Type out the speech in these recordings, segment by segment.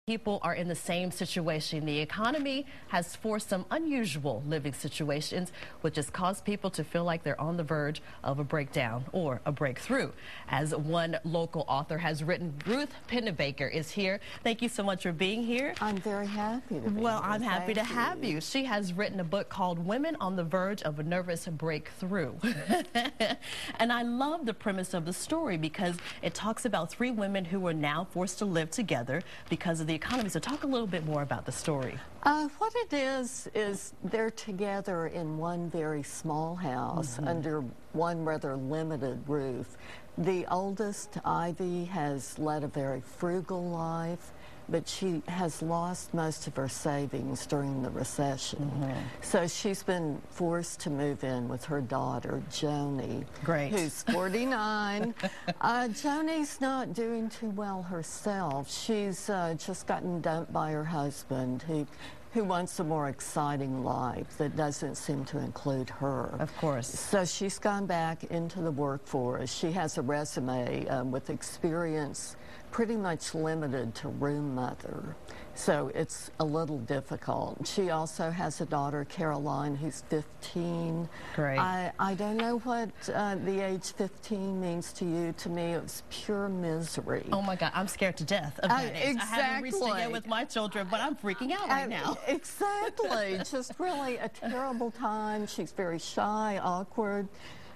People are in the same situation. The economy has forced some unusual living situations, which has caused people to feel like they're on the verge of a breakdown or a breakthrough. As one local author has written, Ruth Pennebaker is here. Thank you so much for being here. I'm very happy to be here. Well, I'm happy to have you. She has written a book called Women on the Verge of a Nervous Breakthrough. And I love the premise of the story because it talks about three women who are now forced to live together because of the economy. So talk a little bit more about the story. What it is they're together in one very small house under one rather limited roof. The oldest, Ivy, has led a very frugal life, but she has lost most of her savings during the recession. So she's been forced to move in with her daughter, Joni, who's 49. Joni's not doing too well herself. She's just gotten dumped by her husband, who wants a more exciting life that doesn't seem to include her. Of course. So she's gone back into the workforce. She has a resume with experience pretty much limited to room mother. So it's a little difficult. She also has a daughter, Caroline, who's 15. Great. I don't know what the age 15 means to you. To me, it was pure misery. Oh my God, I'm scared to death of that age. Exactly. I haven't reached it yet with my children, but I'm freaking out right now. Exactly. Just really a terrible time. She's very shy, awkward.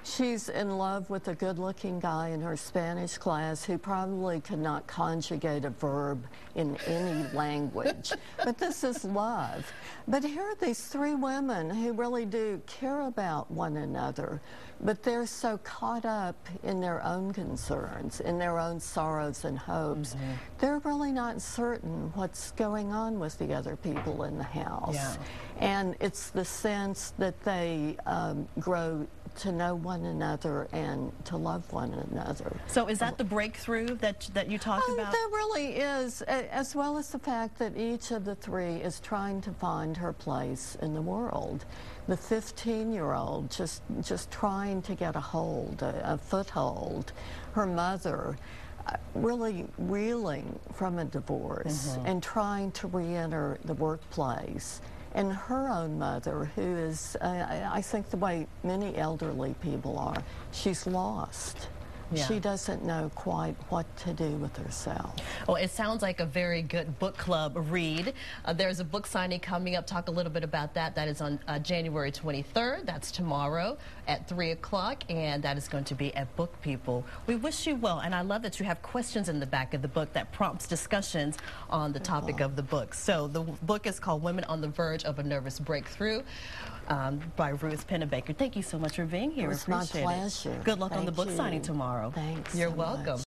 She's in love with a good-looking guy in her Spanish class who probably could not conjugate a verb in any language. But this is love. But here are these three women who really do care about one another, but they're so caught up in their own concerns, in their own sorrows and hopes. They're really not certain what's going on with the other people in the house. Yeah. And it's the sense that they grow to know one another and to love one another. So is that the breakthrough that you talked about? There really is, as well as the fact that each of the three is trying to find her place in the world. The 15-year-old just trying to get a foothold. Her mother really reeling from a divorce and trying to re-enter the workplace. And her own mother, who is, I think the way many elderly people are, she's lost. Yeah. She doesn't know quite what to do with herself. Well, it sounds like a very good book club read. There's a book signing coming up. Talk a little bit about that. That is on January 23rd. That's tomorrow at 3 o'clock, and that is going to be at Book People. We wish you well, and I love that you have questions in the back of the book that prompts discussions on the topic of the book. So the book is called Women on the Verge of a Nervous Breakthrough by Ruth Pennebaker. Thank you so much for being here. It was my pleasure. Good luck on the book signing tomorrow. Thanks. You're welcome.